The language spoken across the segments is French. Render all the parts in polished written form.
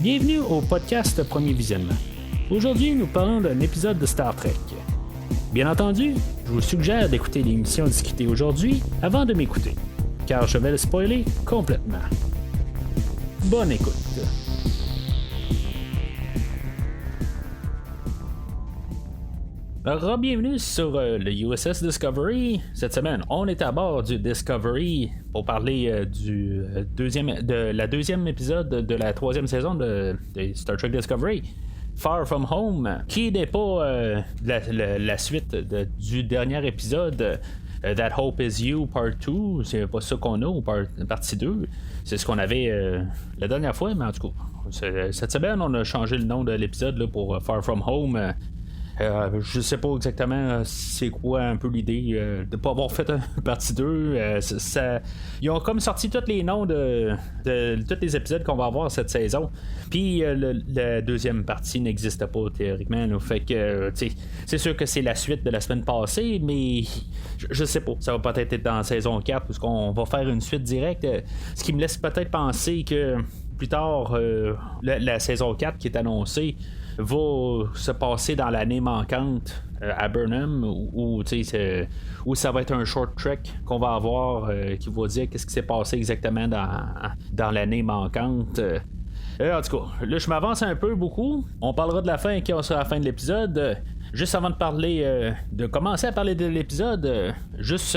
Bienvenue au podcast Premier Visionnement. Aujourd'hui, nous parlons d'un épisode de Star Trek. Bien entendu, je vous suggère d'écouter l'émission discutée aujourd'hui avant de m'écouter, car je vais le spoiler complètement. Bonne écoute. Alors, bienvenue sur le USS Discovery. Cette semaine, on est à bord du Discovery pour parler de la deuxième épisode de la troisième saison de Star Trek Discovery, Far From Home, qui n'est pas la suite du dernier épisode, That Hope Is You Part 2. C'est pas ça qu'on a, ou partie 2. C'est ce qu'on avait la dernière fois, mais en tout cas, cette semaine, on a changé le nom de l'épisode là, pour Far From Home. Je sais pas exactement c'est quoi un peu l'idée de pas avoir fait une partie 2. Ils ont comme sorti tous les noms de tous les épisodes qu'on va avoir cette saison. Puis la deuxième partie n'existe pas théoriquement. Là. Fait que c'est sûr que c'est la suite de la semaine passée, mais je sais pas. Ça va peut-être être dans la saison 4 parce qu'on va faire une suite directe. Ce qui me laisse peut-être penser que plus tard, la saison 4 qui est annoncée va se passer dans l'année manquante à Burnham, où ça va être un short trek qu'on va avoir qui va dire qu'est-ce qui s'est passé exactement dans l'année manquante. En tout cas, là je m'avance un peu beaucoup. On parlera de la fin quand on sera à la fin de l'épisode. Juste avant de parler, de commencer à parler de l'épisode, juste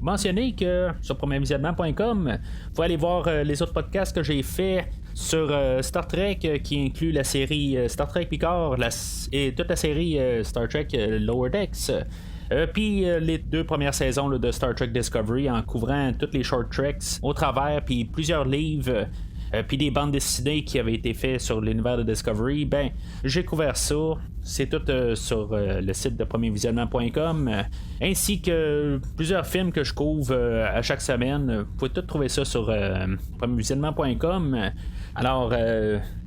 mentionner que sur premiervisionnement.com, vous pouvez aller voir les autres podcasts que j'ai fait sur Star Trek, qui inclut la série Star Trek Picard et toute la série Star Trek Lower Decks. Puis les 2 premières saisons là, de Star Trek Discovery en couvrant toutes les short treks au travers, puis plusieurs livres. Puis des bandes dessinées qui avaient été faites sur l'univers de Discovery, j'ai couvert ça. C'est tout sur le site de premiervisionnement.com, ainsi que plusieurs films que je couvre à chaque semaine. Vous pouvez tout trouver ça sur premiervisionnement.com. Alors,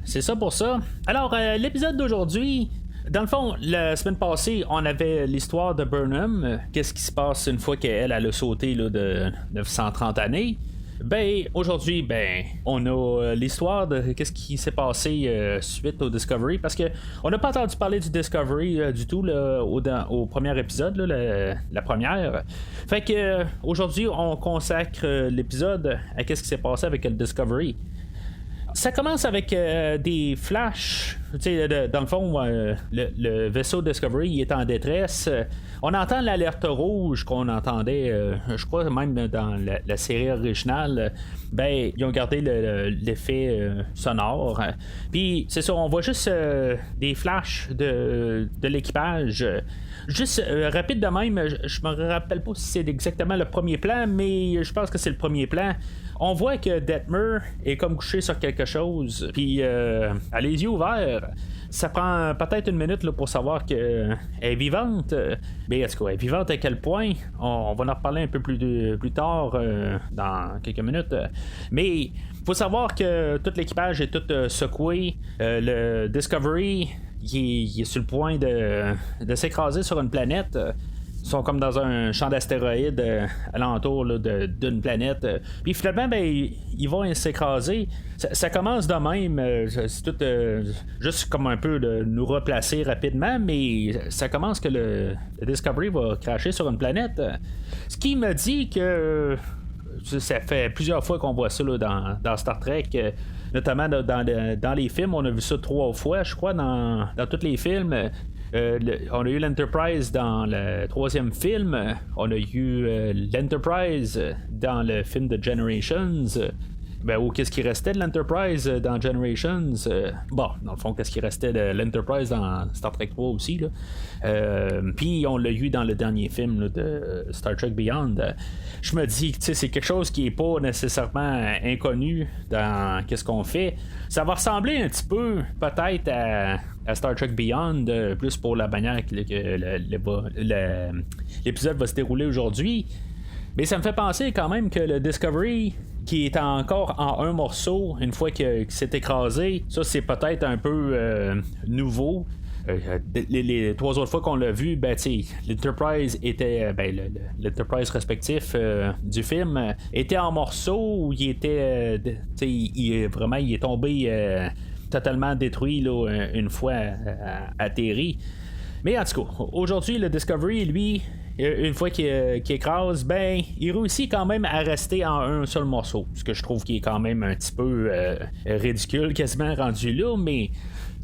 c'est ça pour ça. Alors, l'épisode d'aujourd'hui, dans le fond, la semaine passée, on avait l'histoire de Burnham. Qu'est-ce qui se passe une fois qu'elle a sauté là, de 930 années? Aujourd'hui, on a l'histoire de qu'est-ce qui s'est passé suite au Discovery, parce que on n'a pas entendu parler du Discovery du tout là, au premier épisode, là, la première. Fait que aujourd'hui, on consacre l'épisode à qu'est-ce qui s'est passé avec le Discovery. Ça commence avec des flashs. Dans le fond, le vaisseau Discovery il est en détresse. On entend l'alerte rouge qu'on entendait, je crois même dans la série originale. Ils ont gardé l'effet sonore. Puis c'est ça, on voit juste des flashs de l'équipage. Juste rapide de même, je me rappelle pas si c'est exactement le premier plan, mais je pense que c'est le premier plan. On voit que Detmer est comme couché sur quelque chose, puis elle a les yeux ouverts. Ça prend peut-être une minute là, pour savoir qu'elle est vivante. Mais est-ce qu'elle est vivante à quel point? On va en reparler un peu plus tard, dans quelques minutes. Mais il faut savoir que tout l'équipage est tout secoué. Le Discovery il est sur le point de s'écraser sur une planète. Ils sont comme dans un champ d'astéroïdes alentour là, d'une planète. Puis finalement, ils vont s'écraser. Ça commence de même. C'est tout juste comme un peu de nous replacer rapidement, mais ça commence que le Discovery va cracher sur une planète. Ce qui me dit que ça fait plusieurs fois qu'on voit ça là, dans Star Trek. Notamment dans les films, on a vu ça 3 fois, je crois, dans tous les films. On a eu l'Enterprise dans le 3e film. On a eu l'Enterprise dans le film de Generations. Ou qu'est-ce qui restait de l'Enterprise dans Generations? Dans le fond, qu'est-ce qui restait de l'Enterprise dans Star Trek 3 aussi? Puis on l'a eu dans le dernier film là, de Star Trek Beyond. Je me dis que c'est quelque chose qui est pas nécessairement inconnu dans qu'est-ce qu'on fait. Ça va ressembler un petit peu peut-être à Star Trek Beyond, plus pour la manière que l'épisode va se dérouler aujourd'hui. Mais ça me fait penser quand même que le Discovery, qui est encore en un morceau, une fois qu'il s'est écrasé, ça c'est peut-être un peu nouveau. Les 3 autres fois qu'on l'a vu, l'Enterprise était l'Enterprise respectif du film était en morceaux où il était vraiment il est tombé totalement détruit là, une fois atterri. Mais en tout cas, aujourd'hui, le Discovery, lui, une fois qu'il écrase, ben, il réussit quand même à rester en un seul morceau. Ce que je trouve qui est quand même un petit peu ridicule, quasiment rendu là, mais.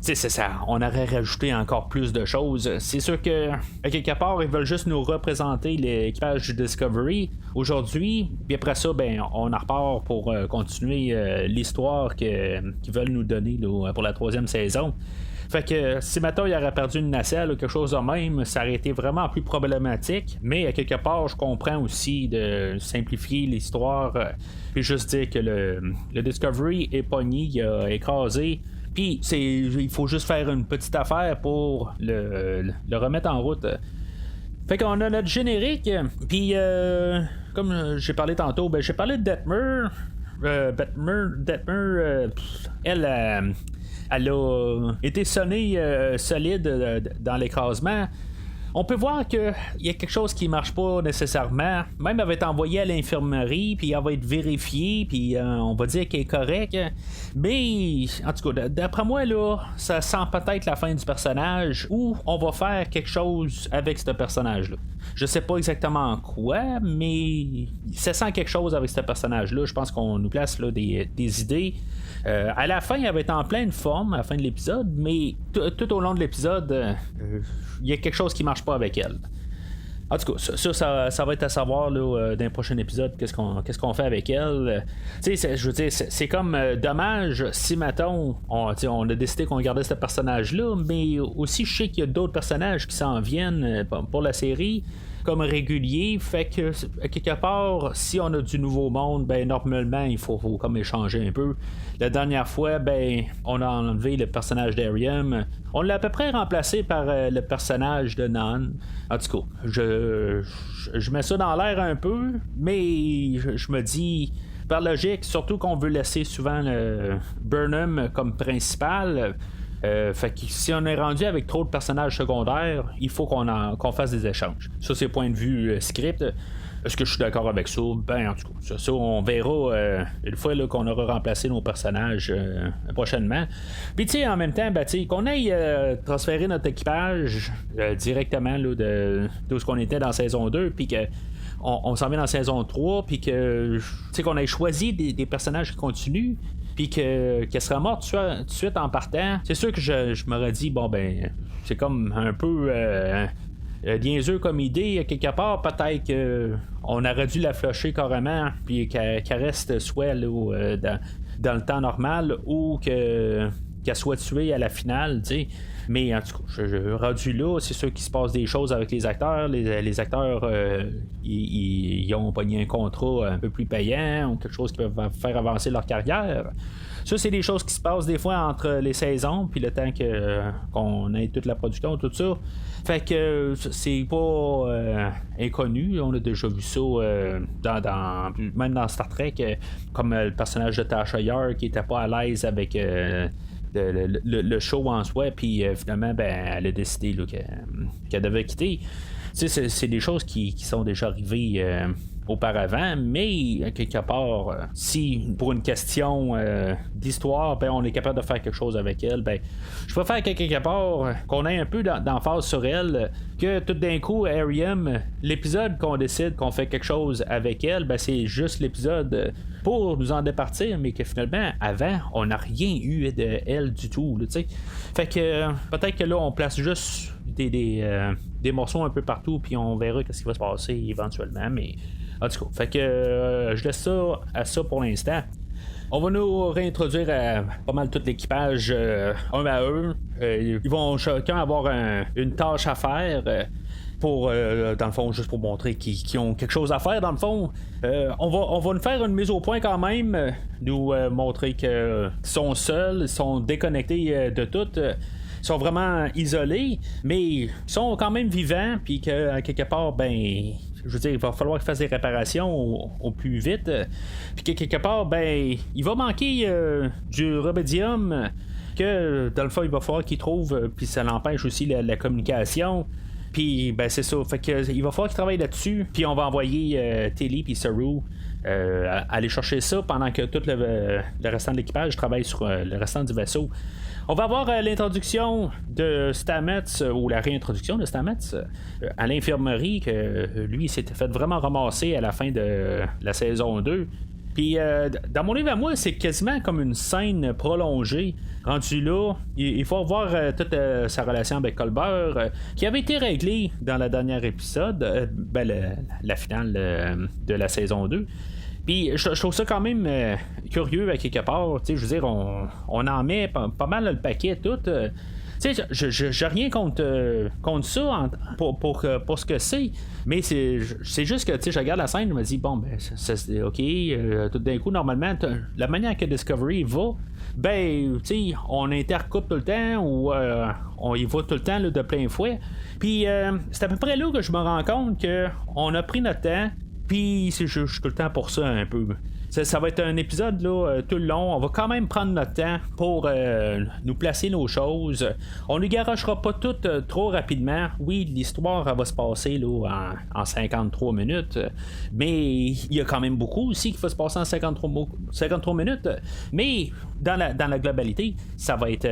C'est ça, on aurait rajouté encore plus de choses. C'est sûr que, à quelque part, ils veulent juste nous représenter l'équipage du Discovery aujourd'hui, puis après ça, ben, on en repart pour continuer l'histoire qu'ils veulent nous donner là, pour la 3e saison. Fait que si maintenant il aurait perdu une nacelle ou quelque chose de même, ça aurait été vraiment plus problématique. Mais à quelque part, je comprends aussi de simplifier l'histoire, puis juste dire que le Discovery est pogné, il a écrasé. Puis il faut juste faire une petite affaire pour le remettre en route. Fait qu'on a notre générique. Puis comme j'ai parlé tantôt, ben j'ai parlé de Detmer. Detmer, elle a été sonnée solide dans l'écrasement. On peut voir qu'il y a quelque chose qui marche pas nécessairement. Même elle va être envoyée à l'infirmerie, puis elle va être vérifiée, puis on va dire qu'elle est correcte. Mais, en tout cas, d'après moi, là, ça sent peut-être la fin du personnage, ou on va faire quelque chose avec ce personnage-là. Je sais pas exactement quoi, mais ça sent quelque chose avec ce personnage-là. Je pense qu'on nous place là des idées. À la fin, elle va être en pleine forme, à la fin de l'épisode, mais tout au long de l'épisode, il y a quelque chose qui marche pas avec elle. En tout cas, ça va être à savoir là, dans le prochain épisode, qu'est-ce qu'on fait avec elle. Je veux dire, c'est comme dommage si, mettons, on a décidé qu'on gardait ce personnage-là, mais aussi je sais qu'il y a d'autres personnages qui s'en viennent pour la série comme régulier, fait que quelque part, si on a du nouveau monde, ben normalement il faut comme échanger un peu. La dernière fois, ben on a enlevé le personnage d'Ariam, on l'a à peu près remplacé par le personnage de Nan. En tout cas, je mets ça dans l'air un peu, mais je me dis par logique, surtout qu'on veut laisser souvent Burnham comme principal. Fait que si on est rendu avec trop de personnages secondaires, il faut qu'on fasse des échanges. Ça, c'est point de vue script. Est-ce que je suis d'accord avec ça? Ben, en tout cas, ça on verra une fois là, qu'on aura remplacé nos personnages prochainement. Puis, tu sais, en même temps, ben, qu'on aille transférer notre équipage directement là, de ce qu'on était dans saison 2, puis que on s'en vient dans saison 3, puis que qu'on ait choisi des personnages qui continuent, puis qu'elle sera morte tout de suite en partant. C'est sûr que je m'aurais dit, bon ben, c'est comme un peu niaiseux comme idée, quelque part. Peut-être qu'on aurait dû la flusher carrément, puis qu'elle reste soit là, dans le temps normal, ou qu'elle soit tuée à la finale, tu sais. Mais en tout cas, rendu là, c'est sûr qu'il se passe des choses avec les acteurs. Les acteurs, ils ont pogné un contrat un peu plus payant, ou quelque chose qui peut faire avancer leur carrière. Ça, c'est des choses qui se passent des fois entre les saisons, puis le temps qu'on ait toute la production, tout ça. Fait que c'est pas inconnu. On a déjà vu ça même dans Star Trek, comme le personnage de Tasha Yar qui était pas à l'aise avec le show en soi, puis finalement ben, elle a décidé là, qu'elle devait quitter. C'est des choses qui sont déjà arrivées auparavant, mais quelque part, si pour une question d'histoire, ben, on est capable de faire quelque chose avec elle, ben, je préfère quelque part qu'on ait un peu d'emphase sur elle, que tout d'un coup, Ariam, l'épisode qu'on décide qu'on fait quelque chose avec elle, ben, c'est juste l'épisode pour nous en départir, mais que finalement, avant, on n'a rien eu de elle du tout. Là, fait que peut-être que là, on place juste des morceaux un peu partout, puis on verra ce qui va se passer éventuellement, mais en tout cas, fait que je laisse ça à ça pour l'instant. On va nous réintroduire à pas mal tout l'équipage un à un. Ils vont chacun avoir une tâche à faire. Pour, dans le fond, juste pour montrer qu'ils ont quelque chose à faire, dans le fond. On va nous faire une mise au point quand même, nous montrer qu'ils sont seuls, ils sont déconnectés de tout. Ils sont vraiment isolés, mais ils sont quand même vivants, puis que quelque part, ben, je veux dire, il va falloir qu'ils fassent des réparations au plus vite. Puis que quelque part, ben, il va manquer du rubidium, que dans le fond, il va falloir qu'ils trouvent, puis ça l'empêche aussi la communication. Puis ben c'est ça, fait que il va falloir qu'ils travaillent là-dessus, puis on va envoyer Tilly puis Saru aller chercher ça pendant que tout le restant de l'équipage travaille sur le restant du vaisseau. On va avoir l'introduction de Stamets, ou la réintroduction de Stamets à l'infirmerie, que lui s'était fait vraiment ramasser à la fin de la saison 2. Puis dans mon livre à moi, c'est quasiment comme une scène prolongée. Rendu là, il faut voir toute sa relation avec Culber, qui avait été réglée dans le dernier épisode, la finale de la saison 2. Puis je trouve ça quand même curieux à quelque part. Je veux dire, on en met pas mal le paquet tout. J'ai rien contre ça pour ce que c'est, mais c'est juste que je regarde la scène, je me dis bon ben c'est ok, tout d'un coup normalement la manière que Discovery va, ben on intercoupe tout le temps ou on y va tout le temps là, de plein fouet. Puis c'est à peu près là que je me rends compte que on a pris notre temps. Puis je suis tout le temps pour ça un peu. Ça va être un épisode là, tout le long. On va quand même prendre notre temps pour nous placer nos choses. On ne garochera pas tout trop rapidement. Oui, l'histoire elle va se passer là, en 53 minutes. Mais il y a quand même beaucoup aussi qui va se passer en 53 minutes. Mais dans la globalité, ça va être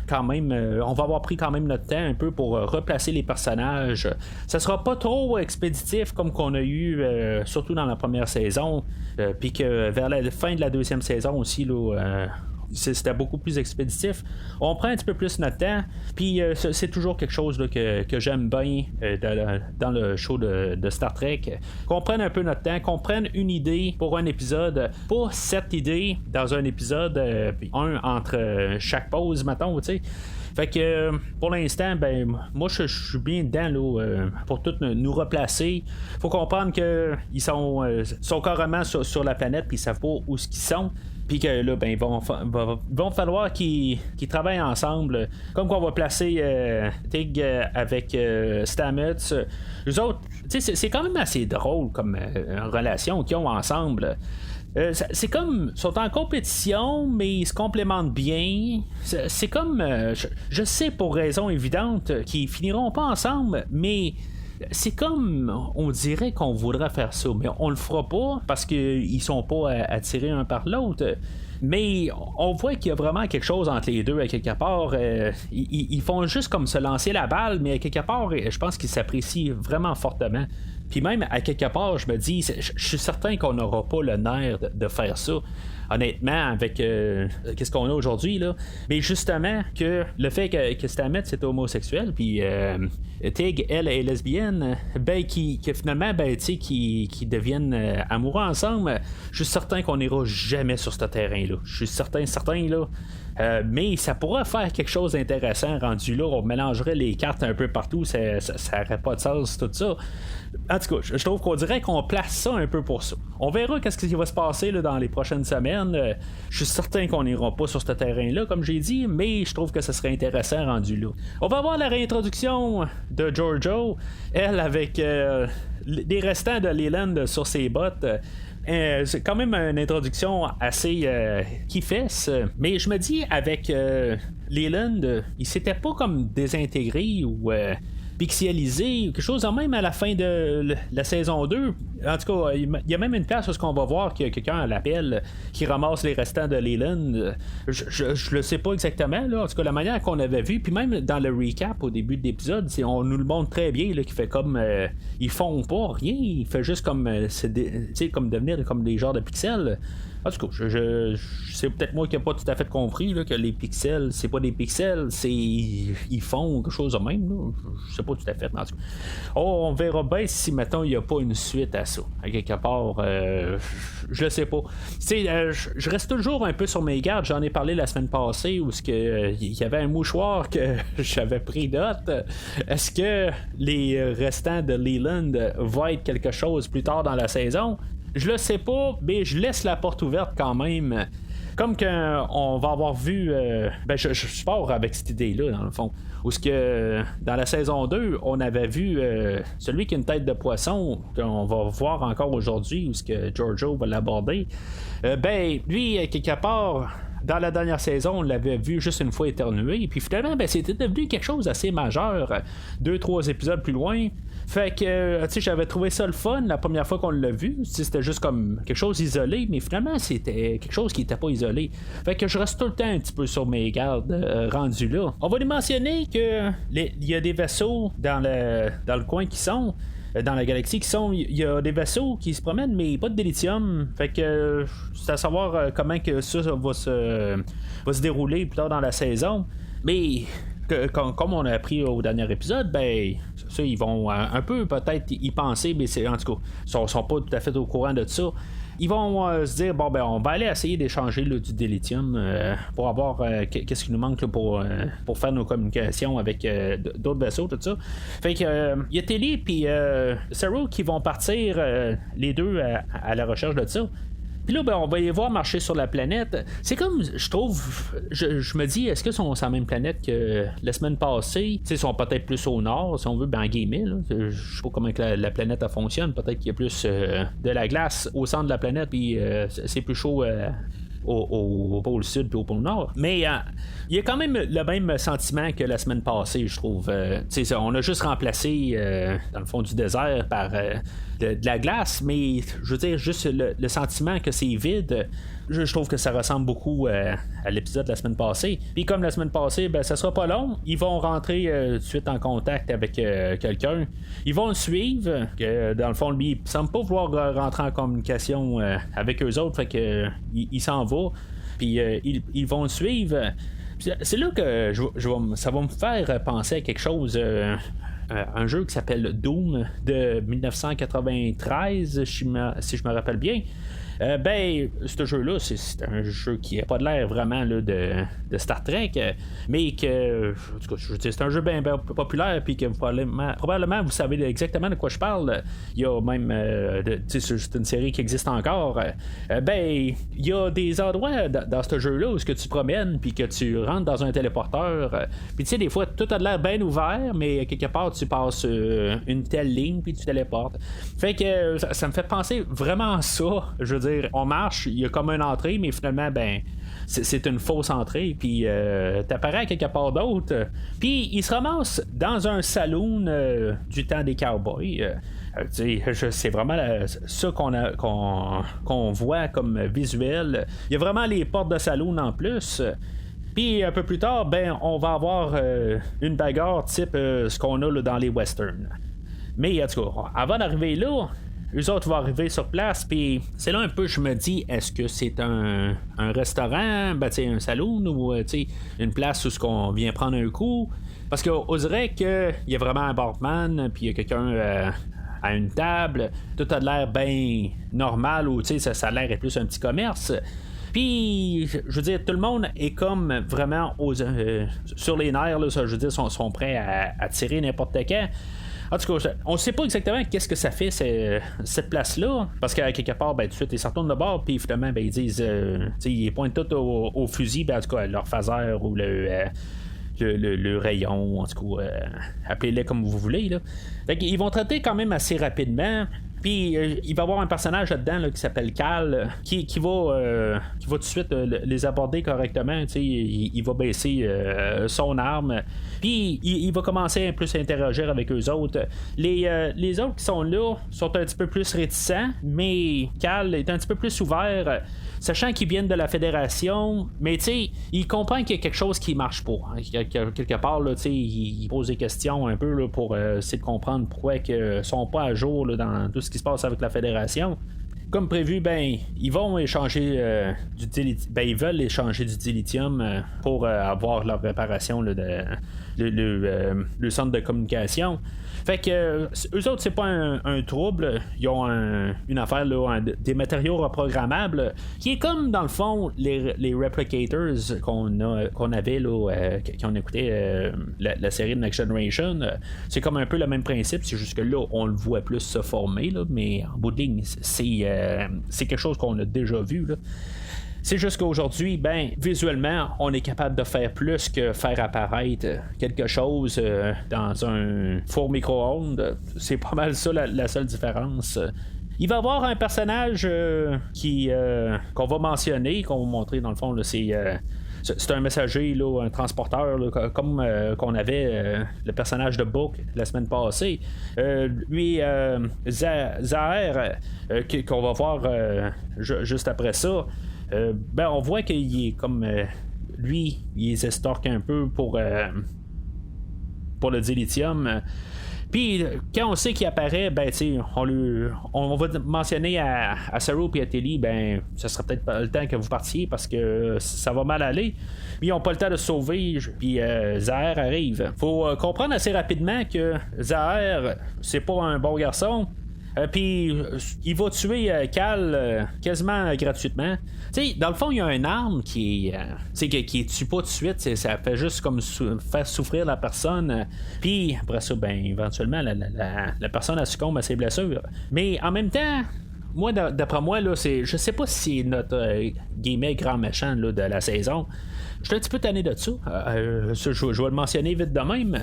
quand même... on va avoir pris quand même notre temps un peu pour replacer les personnages. Ça sera pas trop expéditif comme qu'on a eu, surtout dans la première saison. Puis que vers la fin de la deuxième saison aussi, là, c'était beaucoup plus expéditif. On prend un petit peu plus notre temps, puis c'est toujours quelque chose là, que j'aime bien dans le show de Star Trek. Qu'on prenne un peu notre temps, qu'on prenne une idée pour un épisode, pas 7 idées dans un épisode, puis un entre chaque pause, mettons, tu sais. Fait que pour l'instant, ben moi je suis bien dedans là, pour tout nous replacer. Faut comprendre qu'ils sont carrément sur la planète puis ils savent pas où ils sont. Puis que là, ben, vont falloir qu'ils travaillent ensemble. Comme qu'on va placer Tig avec Stamets. Les autres, c'est quand même assez drôle comme relation qu'ils ont ensemble. C'est comme ils sont en compétition, mais ils se complémentent bien. C'est comme je sais pour raison évidente qu'ils finiront pas ensemble, mais c'est comme on dirait qu'on voudrait faire ça, mais on le fera pas parce qu'ils sont pas attirés un par l'autre. Mais on voit qu'il y a vraiment quelque chose entre les deux à quelque part. Ils font juste comme se lancer la balle, mais à quelque part, je pense qu'ils s'apprécient vraiment fortement. Puis même à quelque part, je me dis, je suis certain qu'on n'aura pas le nerf de faire ça. Honnêtement, avec qu'est-ce qu'on a aujourd'hui, là. Mais justement, que le fait que Stamets c'est homosexuel, puis Tig, elle, est lesbienne, ben, que finalement, ben, tu sais, qui deviennent amoureux ensemble, je suis certain qu'on n'ira jamais sur ce terrain-là. Je suis certain, là. Mais ça pourrait faire quelque chose d'intéressant rendu là. On mélangerait les cartes un peu partout, ça n'aurait pas de sens, tout ça. En tout cas, je trouve qu'on dirait qu'on place ça un peu pour ça. On verra qu'est-ce qui va se passer là, dans les prochaines semaines. Je suis certain qu'on n'ira pas sur ce terrain-là, comme j'ai dit, mais je trouve que ça serait intéressant rendu là. On va voir la réintroduction de Georgiou, elle avec les restants de Leland sur ses bottes. C'est quand même une introduction assez qui fesse, mais je me dis avec Leland, il s'était pas comme désintégré ou pixelisé ou quelque chose, même à la fin de la saison 2. En tout cas, il y a même une place où on va voir qu'il y a quelqu'un à l'appel qui ramasse les restants de Leland. Je le sais pas exactement, là. En tout cas, la manière qu'on avait vu, puis même dans le recap au début de l'épisode, on nous le montre très bien, là, qu'il fait comme ils font pas rien, il fait juste comme comme devenir comme des genres de pixels. En tout cas, c'est peut-être moi qui n'ai pas tout à fait compris là, que les pixels, c'est pas des pixels, c'est ils font quelque chose de même. Là. Je sais pas tout à fait. En tout cas. On verra bien si maintenant il n'y a pas une suite à ça. À quelque part, je le sais pas. Je reste toujours un peu sur mes gardes. J'en ai parlé la semaine passée où il y avait un mouchoir que j'avais pris note. Est-ce que les restants de Leland vont être quelque chose plus tard dans la saison? Je le sais pas, mais je laisse la porte ouverte quand même. Comme qu'on va avoir vu... je pars avec cette idée-là, dans le fond. Où ce que dans la saison 2, on avait vu celui qui a une tête de poisson, qu'on va voir encore aujourd'hui, où ce que Georgiou va l'aborder. Lui, quelque part... dans la dernière saison, on l'avait vu juste une fois éternuer, puis finalement, c'était devenu quelque chose d'assez majeur 2-3 épisodes plus loin. Fait que, tu sais, j'avais trouvé ça le fun la première fois qu'on l'a vu. C'était juste comme quelque chose isolé, mais finalement, c'était quelque chose qui n'était pas isolé. Fait que je reste tout le temps un petit peu sur mes gardes rendus là. On va lui mentionner que il y a des vaisseaux dans le coin qui sont. Dans la galaxie il y a des vaisseaux qui se promènent mais pas de délithium, fait que c'est à savoir comment que ça va se dérouler plus tard dans la saison, mais comme on a appris au dernier épisode, ça ils vont un peu peut-être y penser, mais c'est en tout cas ils sont pas tout à fait au courant de ça. Ils vont se dire on va aller essayer d'échanger du délithium pour avoir qu'est-ce qui nous manque là, pour faire nos communications avec d'autres vaisseaux, tout ça. Fait que y a Tilly puis Saru qui vont partir les deux à la recherche de ça. Puis là, on va les voir marcher sur la planète. C'est comme, je trouve, je me dis, est-ce qu'ils sont sur la même planète que la semaine passée? Ils sont peut-être plus au nord, si on veut, en guillemets. Là. Je sais pas comment que la planète elle fonctionne. Peut-être qu'il y a plus de la glace au centre de la planète, puis c'est plus chaud au pôle sud et au pôle nord. Mais il y a quand même le même sentiment que la semaine passée, je trouve. On a juste remplacé dans le fond du désert par de la glace, mais je veux dire, juste le sentiment que c'est vide, je trouve que ça ressemble beaucoup à l'épisode de la semaine passée. Puis comme la semaine passée, ça sera pas long. Ils vont rentrer tout de suite en contact avec quelqu'un. Ils vont le suivre. Dans le fond, lui, il semble pas vouloir rentrer en communication avec eux autres. Fait que il s'en va. Puis ils vont le suivre. C'est là que ça va me faire penser à quelque chose. Un jeu qui s'appelle Doom de 1993, si je me rappelle bien. Ce jeu-là, c'est un jeu qui n'a pas de l'air vraiment là, de Star Trek, mais que, en tout cas, je veux dire, c'est un jeu bien populaire, puis que probablement vous savez exactement de quoi je parle. Il y a même, c'est une série qui existe encore. Il y a des endroits dans ce jeu-là où tu te promènes, puis que tu rentres dans un téléporteur, puis tu sais, des fois, tout a de l'air bien ouvert, mais quelque part, tu passes une telle ligne, puis tu téléportes. Fait que ça me fait penser vraiment à ça. Je veux dire, on marche, il y a comme une entrée, mais finalement, c'est une fausse entrée, puis t'apparais à quelque part d'autre, puis il se ramasse dans un saloon du temps des cowboys. C'est vraiment ça qu'on voit comme visuel. Il y a vraiment les portes de saloon en plus. Puis un peu plus tard, on va avoir une bagarre type ce qu'on a là, dans les westerns. Mais en tout cas, avant d'arriver là, eux autres vont arriver sur place, puis c'est là un peu je me dis, est-ce que c'est un restaurant, un saloon, ou une place où on vient prendre un coup? Parce qu'on dirait qu'il y a vraiment un barman, puis il y a quelqu'un à une table, tout a l'air bien normal, ou ça a l'air être plus un petit commerce. Puis, je veux dire, tout le monde est comme vraiment sur les nerfs, là, je veux dire, sont prêts à tirer n'importe quand. En tout cas, on sait pas exactement qu'est-ce que ça fait cette place-là, parce qu'à quelque part, tout de suite, ils se retournent de bord, puis finalement, ils disent, ils pointent tout au fusil, en tout cas, leur phaser ou le rayon, en tout cas, appelez-les comme vous voulez. Là. Fait qu'ils vont traiter quand même assez rapidement. Puis il va y avoir un personnage là-dedans là, qui s'appelle Cal qui va tout de suite les aborder correctement. Il va baisser son arme. Puis il va commencer un peu à interagir avec eux autres. Les autres qui sont là sont un petit peu plus réticents, mais Cal est un petit peu plus ouvert, sachant qu'ils viennent de la Fédération, mais il comprend qu'il y a quelque chose qui marche pas. Quelque part, là, il pose des questions un peu là, pour essayer de comprendre pourquoi ils sont pas à jour là, dans tout ce qui se passe avec la Fédération. Comme prévu, ils vont échanger ils veulent échanger du dilithium pour avoir leur réparation là, le centre de communication. Fait que eux autres, c'est pas un trouble. Ils ont une affaire là, des matériaux reprogrammables qui est comme dans le fond les replicators qu'on avait là, quand on écoutait la série de Next Generation. C'est comme un peu le même principe, c'est juste que là on le voit plus se former là, mais en bout de ligne c'est quelque chose qu'on a déjà vu là. C'est juste qu'aujourd'hui, visuellement, on est capable de faire plus que faire apparaître quelque chose dans un four micro-ondes. C'est pas mal ça la seule différence. Il va y avoir un personnage qu'on va mentionner, qu'on va montrer dans le fond, là, c'est un messager, là, un transporteur, là, comme qu'on avait le personnage de Book la semaine passée. Lui, Zahir, qu'on va voir juste après ça, ben on voit qu'il est comme lui, il les estorque un peu pour le dilithium. Puis quand on sait qu'il apparaît, ben on va mentionner à Saru et à Tilly, ben ce sera peut-être pas le temps que vous partiez parce que ça va mal aller. Puis ils n'ont pas le temps de se sauver. Puis Zahir arrive. Faut comprendre assez rapidement que Zahir, c'est pas un bon garçon. Puis il va tuer Cal quasiment gratuitement. Tu sais, dans le fond, il y a une arme qui tue pas tout de suite. Ça fait juste comme faire souffrir la personne. Puis après ça, ben éventuellement, la personne elle succombe à ses blessures. Mais en même temps, moi, d'après moi, là, je sais pas si c'est notre guillemets grand méchant là, de la saison. Je suis un petit peu tanné de ça. Je vais le mentionner vite de même.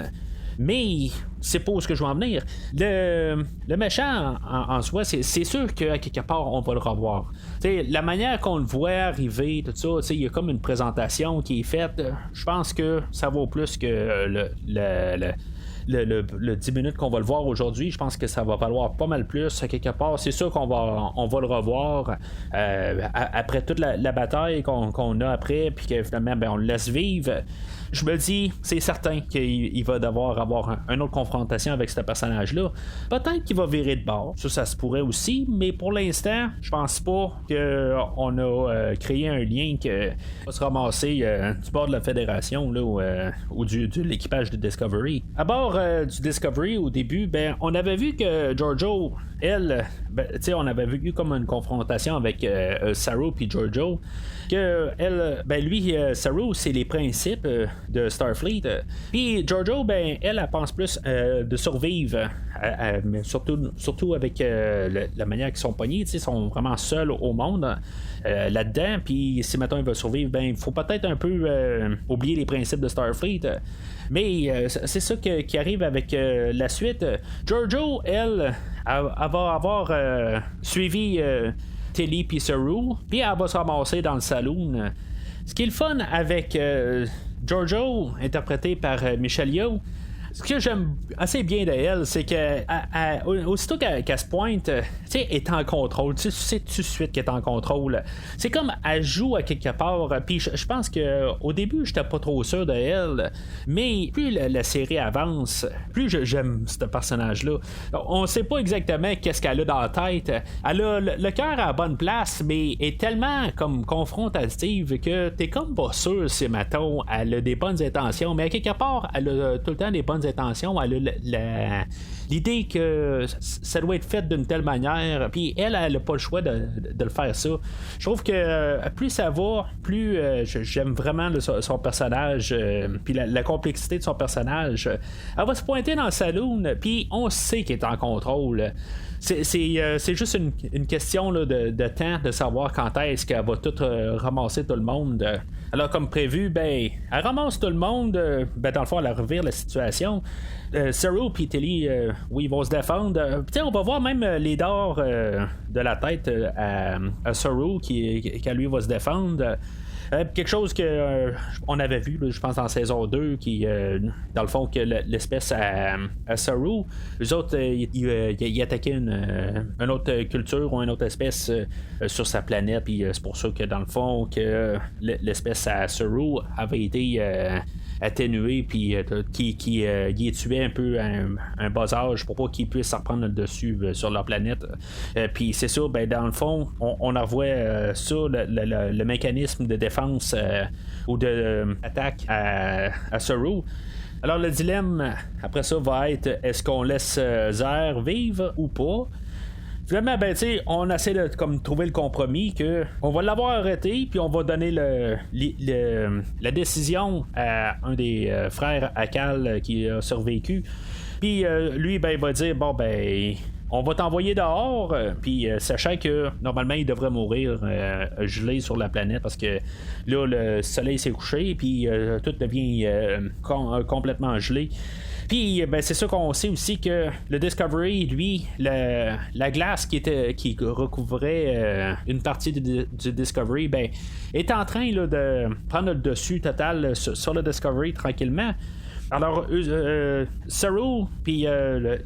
Mais c'est pas où ce que je veux en venir. Le méchant en soi, c'est sûr qu'à quelque part on va le revoir. T'sais, la manière qu'on le voit arriver, tout ça, il y a comme une présentation qui est faite. Je pense que ça vaut plus que le 10 minutes qu'on va le voir aujourd'hui. Je pense que ça va valoir pas mal plus à quelque part. C'est sûr qu'on va le revoir après toute la bataille qu'on a après, puis que finalement ben, on le laisse vivre. Je me dis, c'est certain qu'il va devoir avoir une autre confrontation avec ce personnage-là. Peut-être qu'il va virer de bord. Ça se pourrait aussi, mais pour l'instant, je pense pas qu'on a créé un lien qui va se ramasser du bord de la Fédération là, ou de l'équipage de Discovery. À bord du Discovery, au début, ben, on avait vu que Giorgio, elle, ben, on avait vu comme une confrontation avec Saru puis Giorgio. Que elle, ben lui, Saru, c'est les principes de Starfleet. Puis Giorgio, ben elle pense plus de survivre, mais surtout avec la manière qu'ils sont pognés, ils sont vraiment seuls au monde là-dedans. Puis si maintenant il veut survivre, ben il faut peut-être un peu oublier les principes de Starfleet. Mais c'est ça qui arrive avec la suite. Giorgio, elle va avoir suivi Tilly puis Saru, puis elle va se ramasser dans le saloon. Ce qui est le fun avec Giorgio, interprété par Michelle Yeoh, ce que j'aime assez bien de elle, c'est que aussitôt qu'elle se pointe, tu sais, elle est en contrôle. Tu sais tout de suite qu'elle est en contrôle. C'est comme elle joue à quelque part. Puis je pense que au début, j'étais pas trop sûr de elle. Mais plus la série avance, plus j'aime ce personnage-là. On sait pas exactement qu'est-ce qu'elle a dans la tête. Elle a le cœur à la bonne place, mais est tellement comme confrontative que t'es comme pas sûr si mettons elle a des bonnes intentions. Mais à quelque part, elle a tout le temps des bonnes intentions, elle a l'idée que ça doit être fait d'une telle manière, puis elle a pas le choix de le faire ça. Je trouve que plus ça va, plus j'aime vraiment son personnage, puis la complexité de son personnage. Elle va se pointer dans le saloon, puis on sait qu'elle est en contrôle. C'est juste une question là, de temps de savoir quand est-ce qu'elle va tout ramasser tout le monde. Alors comme prévu, ben elle ramasse tout le monde, ben dans le fond elle revire la situation. Saru et Tilly, oui, ils vont se défendre. On va voir même les dards de la tête à Saru qui lui va se défendre. Quelque chose que on avait vu, je pense en saison 2, qui dans le fond que l'espèce à Saru, eux autres ils attaquaient une autre culture ou une autre espèce sur sa planète, puis c'est pour ça que dans le fond que l'espèce à Saru avait été atténué, puis qui est tué un peu un bas âge pour pas qu'il puisse reprendre le dessus sur leur planète. Puis c'est ça, ben dans le fond, on revoit ça, le mécanisme de défense ou de attaque à Saru. Alors le dilemme après ça va être, est-ce qu'on laisse Zahir vivre ou pas? Finalement, ben, on essaie de comme, trouver le compromis que on va l'avoir arrêté, puis on va donner la décision à un des frères à Cal qui a survécu. Puis lui, ben, il va dire, bon, ben, on va t'envoyer dehors, puis sachant que normalement il devrait mourir gelé sur la planète parce que là le soleil s'est couché, puis tout devient complètement gelé. Puis c'est sûr qu'on sait aussi que le Discovery, lui, la glace qui recouvrait une partie du Discovery, est en train là, de prendre le dessus total sur le Discovery tranquillement. Alors, Saru puis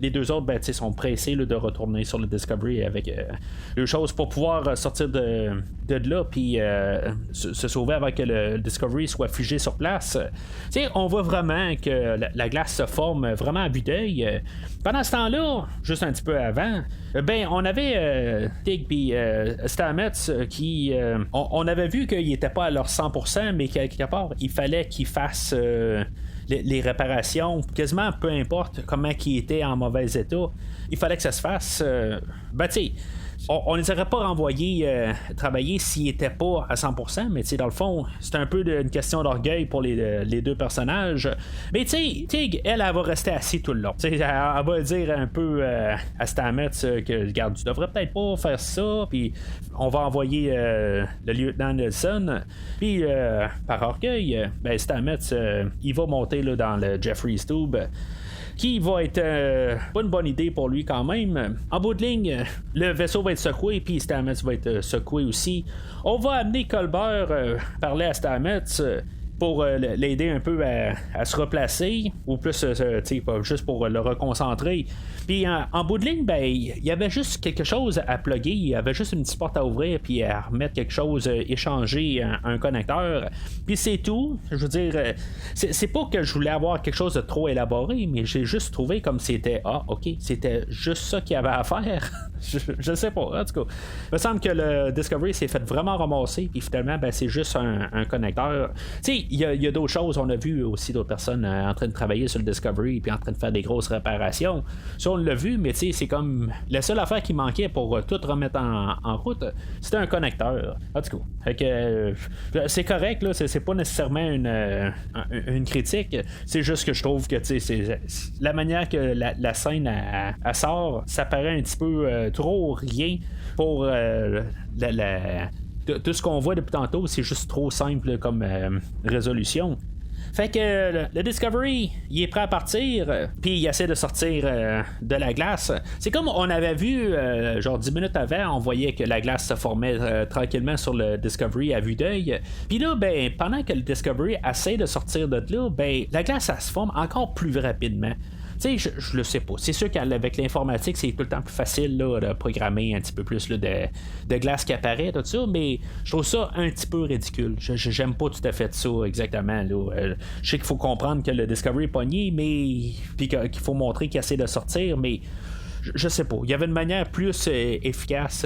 les deux autres sont pressés là, de retourner sur le Discovery avec les choses pour pouvoir sortir de là puis se sauver avant que le Discovery soit figé sur place. On voit vraiment que la glace se forme vraiment à vue d'œil. Pendant ce temps-là, juste un petit peu avant, on avait Tig et Stamets qui... on avait vu qu'ils n'étaient pas à leur 100%, mais qu'à quelque part, il fallait qu'ils fassent... les réparations, quasiment peu importe comment ils étaient en mauvais état, il fallait que ça se fasse. On les aurait pas renvoyés travailler s'ils n'étaient pas à 100%, mais dans le fond, c'est un peu une question d'orgueil pour les deux personnages. Mais Tig, elle va rester assise tout le long. Elle va dire un peu à Stamets que, regarde, tu devrais peut-être pas faire ça, puis on va envoyer le lieutenant Nelson. Puis, par orgueil, Stamets, il va monter là, dans le Jeffrey's Tube. Qui va être pas une bonne idée pour lui quand même. En bout de ligne, le vaisseau va être secoué, puis Stamets va être secoué aussi. On va amener Culber parler à Stamets pour l'aider un peu à se replacer, ou plus juste pour le reconcentrer. Puis en bout de ligne, il y avait juste quelque chose à plugger, il y avait juste une petite porte à ouvrir, puis à remettre quelque chose, échanger un connecteur. Puis c'est tout. Je veux dire, c'est pas que je voulais avoir quelque chose de trop élaboré, mais j'ai juste trouvé comme c'était c'était juste ça qu'il y avait à faire. je sais pas, en tout cas. Il me semble que le Discovery s'est fait vraiment ramasser, puis finalement, c'est juste un connecteur. Tu sais, il y a d'autres choses. On a vu aussi d'autres personnes en train de travailler sur le Discovery, puis en train de faire des grosses réparations. Ça, on l'a vu, mais c'est comme la seule affaire qui manquait pour tout remettre en route, c'était un connecteur. En tout cas, fait que, c'est correct, là, c'est pas nécessairement une critique. C'est juste que je trouve que c'est la manière que la scène elle sort, ça paraît un petit peu trop rien pour tout ce qu'on voit depuis tantôt. C'est juste trop simple comme résolution. Fait que le Discovery, il est prêt à partir, puis il essaie de sortir de la glace. C'est comme on avait vu, genre 10 minutes avant, on voyait que la glace se formait tranquillement sur le Discovery à vue d'œil. Puis là, pendant que le Discovery essaie de sortir de là, la glace, elle se forme encore plus rapidement. Tu sais, je le sais pas. C'est sûr qu'avec l'informatique, c'est tout le temps plus facile là, de programmer un petit peu plus là, de glace qui apparaît, tout ça, mais je trouve ça un petit peu ridicule. J'aime pas tout à fait ça exactement. Là. Je sais qu'il faut comprendre que le Discovery est pogné, mais puis qu'il faut montrer qu'il essaie de sortir, mais je sais pas. Il y avait une manière plus efficace.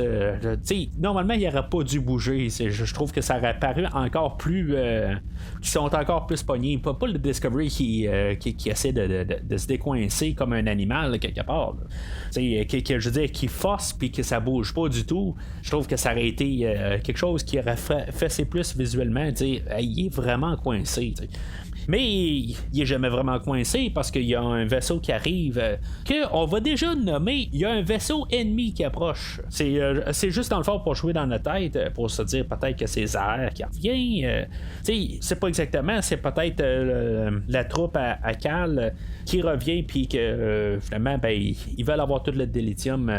Normalement, il n'aurait pas dû bouger. Je trouve que ça aurait paru encore plus. Qui sont encore plus pognés. Pas le Discovery qui essaie de se décoincer comme un animal, quelque part. Je veux dire, qui force puis que ça bouge pas du tout. Je trouve que ça aurait été quelque chose qui aurait fait plus visuellement. Dire, il est vraiment coincé. T'sais. Mais il est jamais vraiment coincé parce qu'il y a un vaisseau qui arrive qu'on va déjà nommer. Il y a un vaisseau ennemi qui approche. C'est juste dans le fond pour jouer dans notre tête, pour se dire peut-être que c'est Zahir qui revient. C'est pas exactement, c'est peut-être la troupe à Cal qui revient puis que finalement ils veulent avoir tout le délithium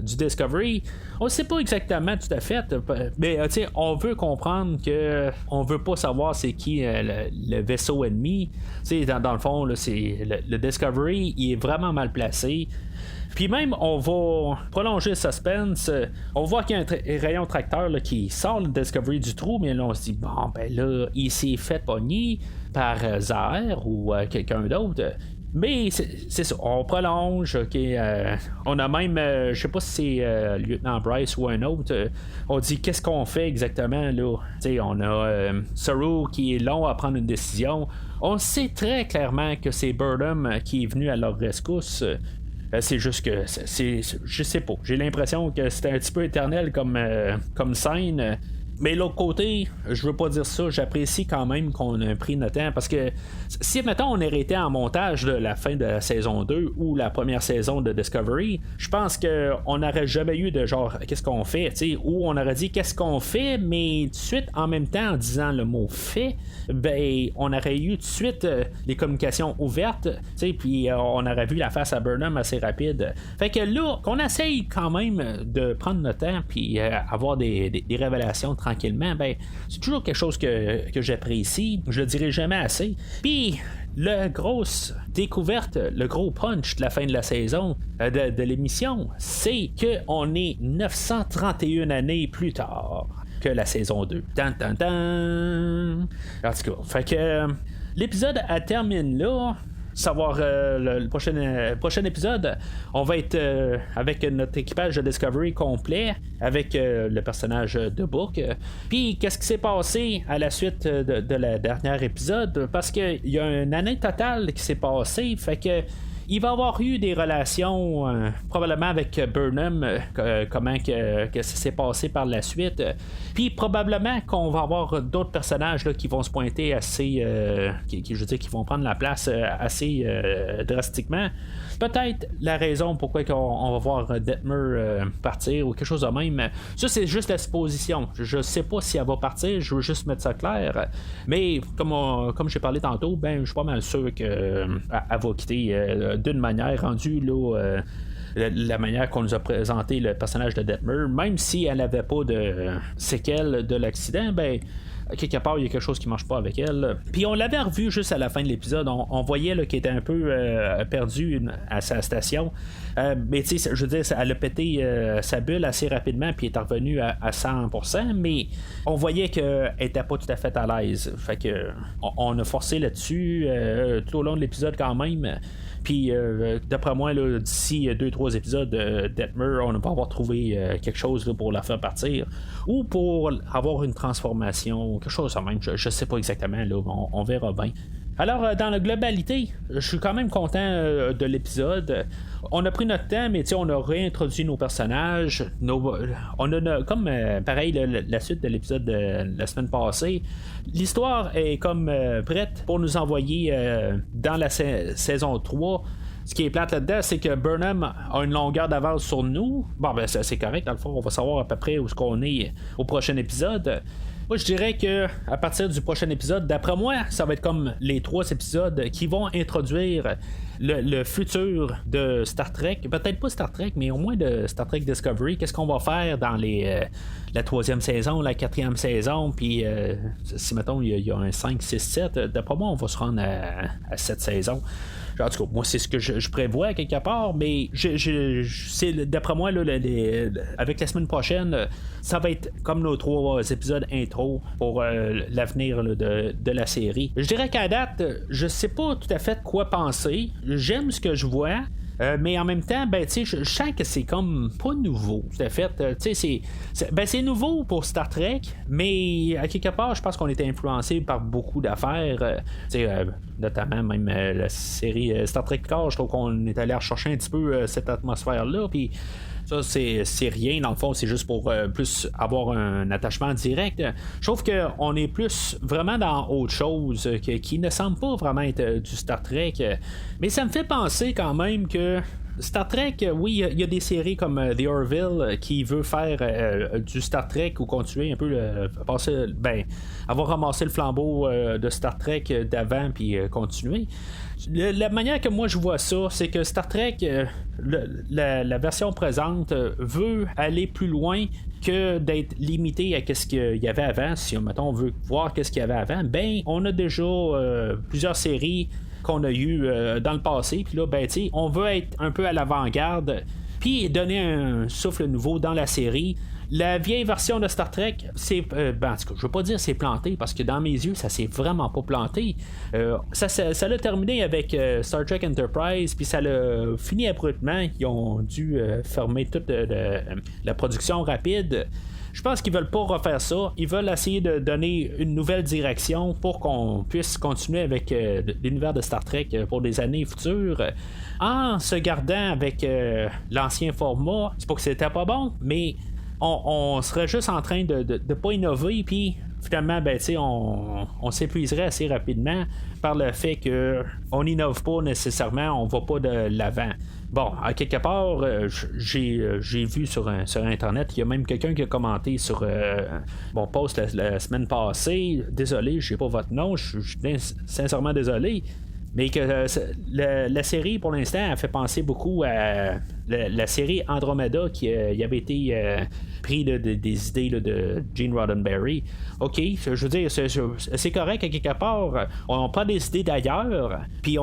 du Discovery. On sait pas exactement tout à fait, mais on veut comprendre que on veut pas savoir c'est qui le vaisseau ennemi. Dans le fond, là, c'est le Discovery, il est vraiment mal placé. Puis même, on va prolonger le suspense. On voit qu'il y a un rayon tracteur là, qui sort le Discovery du trou, mais là, on se dit, bon, là, il s'est fait pogner par Zahir ou quelqu'un d'autre. Mais c'est ça, on prolonge, ok. On a même, je sais pas si c'est Lieutenant Bryce ou un autre, on dit qu'est-ce qu'on fait exactement là. T'sais, on a Saru qui est long à prendre une décision. On sait très clairement que c'est Burnham qui est venu à leur rescousse. C'est juste que je sais pas. J'ai l'impression que c'était un petit peu éternel comme scène. Mais l'autre côté, je veux pas dire ça, j'apprécie quand même qu'on a pris notre temps, parce que si mettons on arrêtait en montage la fin de la saison 2 ou la première saison de Discovery, je pense qu'on n'aurait jamais eu de genre qu'est-ce qu'on fait, t'sais, ou on aurait dit qu'est-ce qu'on fait, mais tout de suite en même temps en disant le mot fait, ben on aurait eu tout de suite les communications ouvertes, puis on aurait vu la face à Burnham assez rapide. Fait que là, qu'on essaye quand même de prendre notre temps puis avoir des révélations tranquillement, ben c'est toujours quelque chose que j'apprécie. Je le dirai jamais assez. Puis la grosse découverte, le gros punch de la fin de la saison de l'émission, c'est qu'on est 931 années plus tard que la saison 2. En tout cas, fait que l'épisode elle termine là. Savoir le prochain épisode, on va être avec notre équipage de Discovery complet, avec le personnage de Book. Puis qu'est-ce qui s'est passé à la suite de la dernière épisode, parce qu'il y a une année totale qui s'est passée, fait que il va y avoir eu des relations probablement avec Burnham, comment que ça s'est passé par la suite. Puis probablement qu'on va avoir d'autres personnages là, qui vont se pointer assez, je veux dire, qui vont prendre la place assez drastiquement. Peut-être la raison pourquoi on va voir Detmer partir ou quelque chose de même. Ça, c'est juste la supposition. Je sais pas si elle va partir, je veux juste mettre ça clair. Mais comme j'ai parlé tantôt, ben je suis pas mal sûr qu'elle va quitter d'une manière rendue là. La manière qu'on nous a présenté le personnage de Detmer, même si elle n'avait pas de séquelles de l'accident, ben quelque part il y a quelque chose qui marche pas avec elle. Puis on l'avait revu juste à la fin de l'épisode, on voyait là, qu'elle était un peu perdue à sa station, mais tu sais, je veux dire, elle a pété sa bulle assez rapidement puis est revenue à 100%, mais on voyait qu'elle était pas tout à fait à l'aise, fait que on a forcé là-dessus tout au long de l'épisode quand même. Puis d'après moi, là, d'ici 2-3 épisodes Detmer, on ne va pas avoir trouvé quelque chose là, pour la faire partir, ou pour avoir une transformation, quelque chose de même. Je sais pas exactement, là, on verra bien. Alors, dans la globalité, je suis quand même content de l'épisode. On a pris notre temps, mais on a réintroduit nos personnages. On a comme pareil la suite de l'épisode de la semaine passée. L'histoire est comme prête pour nous envoyer dans la saison 3. Ce qui est plate là-dedans, c'est que Burnham a une longueur d'avance sur nous. Bon, ben c'est correct, dans le fond, on va savoir à peu près où est-ce qu'on est au prochain épisode. Moi, je dirais que à partir du prochain épisode, d'après moi, ça va être comme les 3 épisodes qui vont introduire le futur de Star Trek. Peut-être pas Star Trek, mais au moins de Star Trek Discovery. Qu'est-ce qu'on va faire dans la 3e saison, la 4e saison, puis si mettons il y a un 5, 6, 7, d'après moi, on va se rendre à cette saison. En tout cas, moi, c'est ce que je prévois quelque part, mais c'est, d'après moi, là, avec la semaine prochaine, ça va être comme nos 3 épisodes intro pour l'avenir là, de la série. Je dirais qu'à date, je sais pas tout à fait quoi penser. J'aime ce que je vois. Mais en même temps, ben, je sens que c'est comme pas nouveau. Tout à fait. C'est nouveau pour Star Trek, mais à quelque part, je pense qu'on était influencé par beaucoup d'affaires. Notamment même la série Star Trek Picard, je trouve qu'on est allé rechercher un petit peu cette atmosphère-là. Puis ça, c'est rien, dans le fond, c'est juste pour plus avoir un attachement direct. Je trouve qu'on est plus vraiment dans autre chose qui ne semble pas vraiment être du Star Trek. Mais ça me fait penser quand même que Star Trek, oui, il y a des séries comme The Orville qui veut faire du Star Trek ou continuer un peu avoir ramassé le flambeau de Star Trek d'avant puis continuer. La manière que moi je vois ça, c'est que Star Trek, la version présente, veut aller plus loin que d'être limité à ce qu'il y avait avant. Si mettons, on veut voir ce qu'il y avait avant, ben on a déjà plusieurs séries qu'on a eu dans le passé, puis là, ben, on veut être un peu à l'avant-garde, puis donner un souffle nouveau dans la série. La vieille version de Star Trek, c'est. En tout cas, je veux pas dire c'est planté, parce que dans mes yeux, ça s'est vraiment pas planté. Ça l'a terminé avec Star Trek Enterprise, puis ça l'a fini abruptement. Ils ont dû fermer toute la production rapide. Je pense qu'ils veulent pas refaire ça. Ils veulent essayer de donner une nouvelle direction pour qu'on puisse continuer avec l'univers de Star Trek pour des années futures, en se gardant avec l'ancien format. C'est pas que c'était pas bon, mais on serait juste en train de pas innover, puis finalement, ben, on s'épuiserait assez rapidement par le fait qu'on n'innove pas nécessairement, on va pas de l'avant. Bon, à quelque part, j'ai vu sur Internet, il y a même quelqu'un qui a commenté sur mon post la semaine passée. Désolé, je sais pas votre nom, je suis sincèrement désolé. Mais que la série, pour l'instant, a fait penser beaucoup à la série Andromeda qui avait été pris des idées là, de Gene Roddenberry. OK, je veux dire, c'est correct à quelque part. On prend des idées d'ailleurs, puis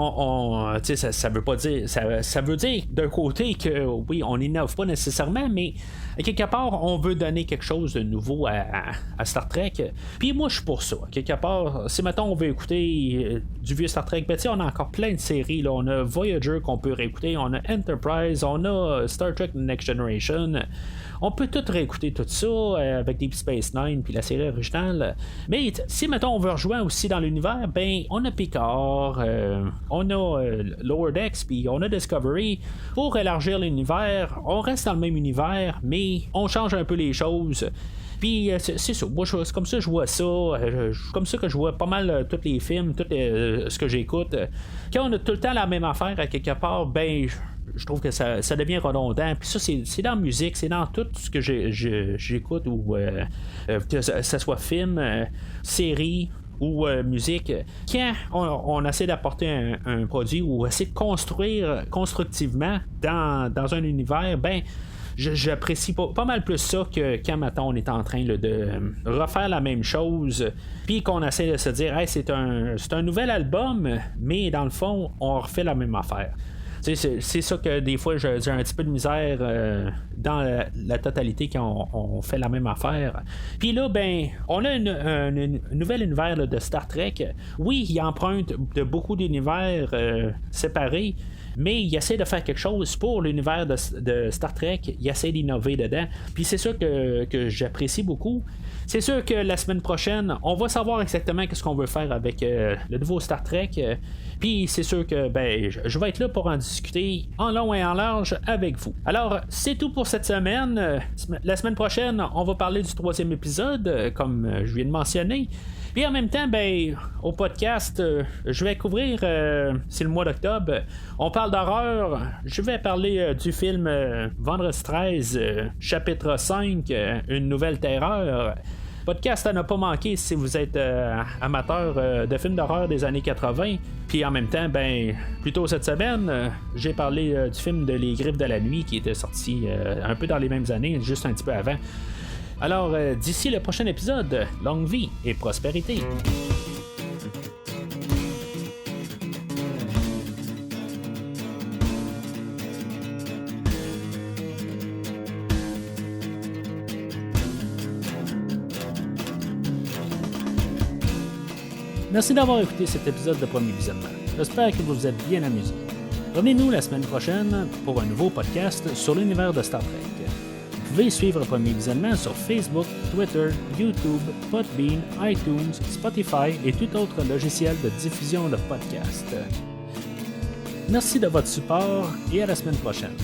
ça veut pas dire. Ça veut dire d'un côté que oui, on n'innove pas nécessairement, mais à quelque part, on veut donner quelque chose de nouveau à Star Trek. Puis moi, je suis pour ça. À quelque part, si maintenant on veut écouter du vieux Star Trek, ben, on a encore plein de séries. Là. On a Voyager qu'on peut réécouter, on a Enterprise, on a Star Trek Next Generation. On peut tout réécouter tout ça avec Deep Space Nine puis la série originale. Mais si mettons on veut rejoindre aussi dans l'univers, ben on a Picard, on a Lower Decks puis on a Discovery. Pour élargir l'univers, on reste dans le même univers, mais on change un peu les choses. Puis c'est ça, moi c'est comme ça que je vois ça, comme ça que je vois pas mal tous les films, tout ce que j'écoute. Quand on a tout le temps la même affaire à quelque part, ben je trouve que ça devient redondant. Puis ça, c'est dans la musique, c'est dans tout ce que j'écoute, ou que ça soit film, série ou musique. Quand on essaie d'apporter un produit ou essaie de construire constructivement dans un univers, ben j'apprécie pas mal plus ça que quand maintenant on est en train là, de refaire la même chose, puis qu'on essaie de se dire hey, c'est un nouvel album, mais dans le fond on refait la même affaire. C'est ça que des fois j'ai un petit peu de misère dans la totalité quand on fait la même affaire. Puis là, ben, on a un nouvel univers là, de Star Trek. Oui, il emprunte de beaucoup d'univers séparés, mais il essaie de faire quelque chose pour l'univers de Star Trek. Il essaie d'innover dedans. Puis c'est ça que j'apprécie beaucoup. C'est sûr que la semaine prochaine, on va savoir exactement ce qu'on veut faire avec le nouveau Star Trek. Puis c'est sûr que ben, je vais être là pour en discuter en long et en large avec vous. Alors, c'est tout pour cette semaine. La semaine prochaine, on va parler du 3e épisode, comme je viens de mentionner. Puis en même temps, ben, au podcast, je vais couvrir, c'est le mois d'octobre, on parle d'horreur. Je vais parler du film Vendredi 13, chapitre 5, Une nouvelle terreur. Podcast à ne pas manquer si vous êtes amateur de films d'horreur des années 80. Puis en même temps, ben, plus tôt cette semaine, j'ai parlé du film de Les Griffes de la Nuit qui était sorti un peu dans les mêmes années, juste un petit peu avant. Alors, d'ici le prochain épisode, longue vie et prospérité. Merci d'avoir écouté cet épisode de Premier Visionnement. J'espère que vous vous êtes bien amusés. Revenez-nous la semaine prochaine pour un nouveau podcast sur l'univers de Star Trek. Vous pouvez suivre Premier Visionnement sur Facebook, Twitter, YouTube, Podbean, iTunes, Spotify et tout autre logiciel de diffusion de podcasts. Merci de votre support et à la semaine prochaine.